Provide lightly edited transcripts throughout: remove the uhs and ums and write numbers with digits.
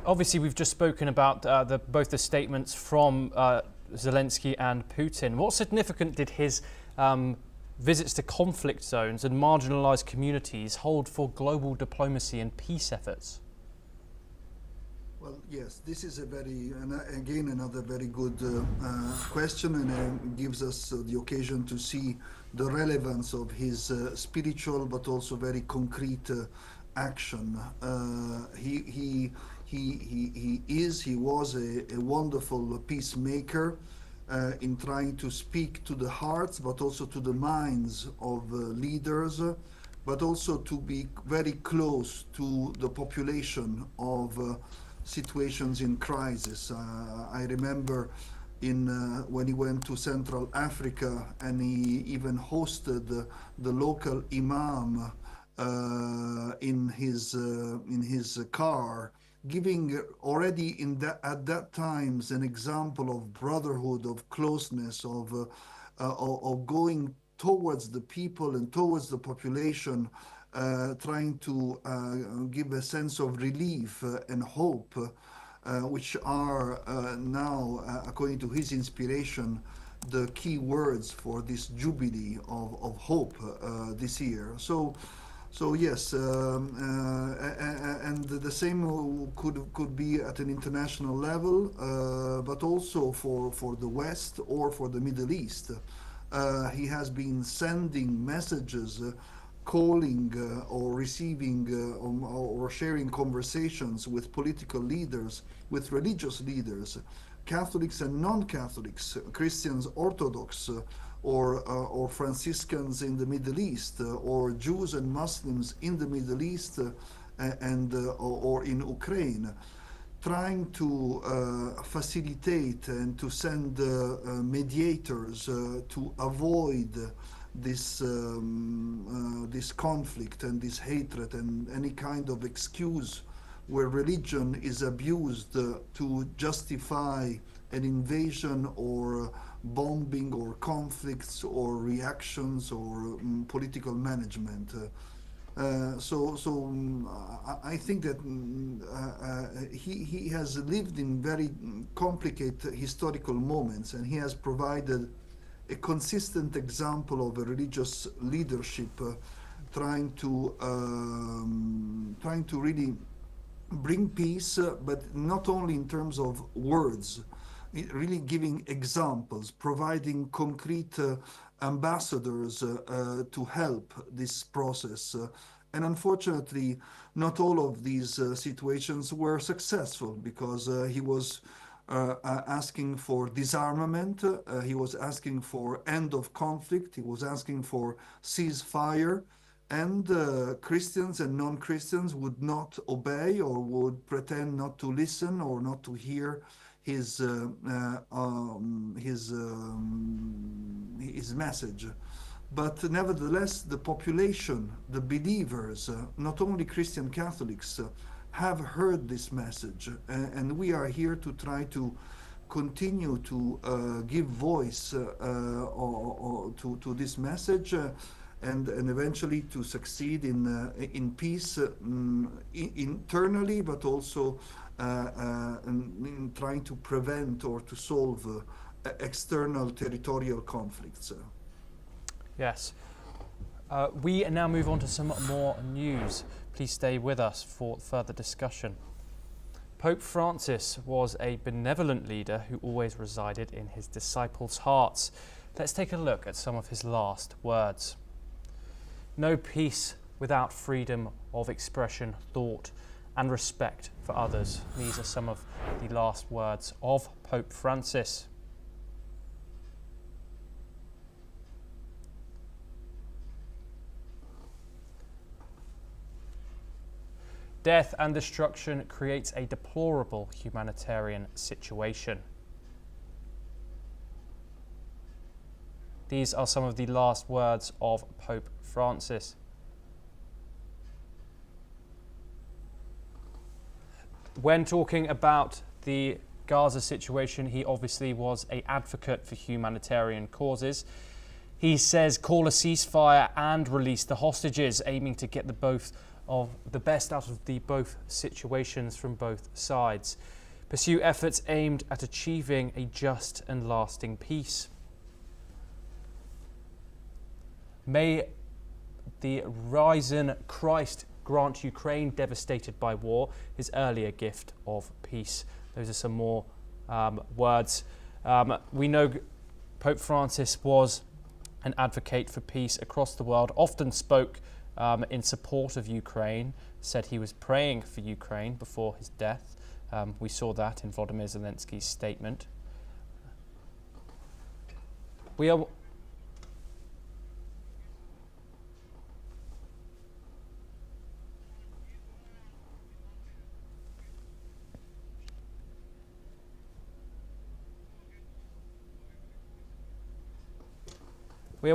Obviously, we've just spoken about both the statements from Zelensky and Putin. What significance did his visits to conflict zones and marginalised communities hold for global diplomacy and peace efforts? Well, yes, this is again another very good question, and gives us the occasion to see the relevance of his spiritual but also very concrete action. He was a wonderful peacemaker in trying to speak to the hearts but also to the minds of leaders, but also to be very close to the population of situations in crisis. I remember when he went to Central Africa, and he even hosted the local imam in his car, giving already at that times an example of brotherhood, of closeness, of going towards the people and towards the population, trying to give a sense of relief and hope, which are now, according to his inspiration, the key words for this jubilee of hope this year. So yes, and the same could be at an international level, but also for the West or for the Middle East. He has been sending messages, calling or receiving or sharing conversations with political leaders, with religious leaders, Catholics and non-Catholics, Christians, Orthodox, or Franciscans in the Middle East, or Jews and Muslims in the Middle East or in Ukraine, trying to facilitate and to send mediators to avoid this conflict and this hatred and any kind of excuse where religion is abused to justify an invasion or bombing or conflicts or reactions or political management. I think that he has lived in very complicated historical moments, and he has provided a consistent example of a religious leadership trying to really bring peace, but not only in terms of words, really giving examples, providing concrete ambassadors to help this process. And unfortunately, not all of these situations were successful, because he was asking for disarmament, he was asking for end of conflict, he was asking for ceasefire, and Christians and non-Christians would not obey or would pretend not to listen or not to hear his message. But nevertheless, the population, the believers, not only Christian Catholics, have heard this message, and we are here to try to continue to give voice to this message, and eventually to succeed in peace internally, but also in trying to prevent or to solve external territorial conflicts. Yes. We now move on to some more news. Please stay with us for further discussion. Pope Francis was a benevolent leader who always resided in his disciples' hearts. Let's take a look at some of his last words. No peace without freedom of expression, thought, and respect for others. These are some of the last words of Pope Francis. Death and destruction creates a deplorable humanitarian situation. These are some of the last words of Pope Francis. When talking about the Gaza situation, he obviously was an advocate for humanitarian causes. He says, call a ceasefire and release the hostages, aiming to get the both of the best out of the both situations from both sides. Pursue efforts aimed at achieving a just and lasting peace. May the risen Christ grant Ukraine, devastated by war, his earlier gift of peace. Those are some more words. We know Pope Francis was an advocate for peace across the world, often spoke in support of Ukraine, said he was praying for Ukraine before his death. We saw that in Volodymyr Zelensky's statement. We are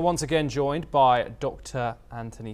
once again joined by Dr. Anthony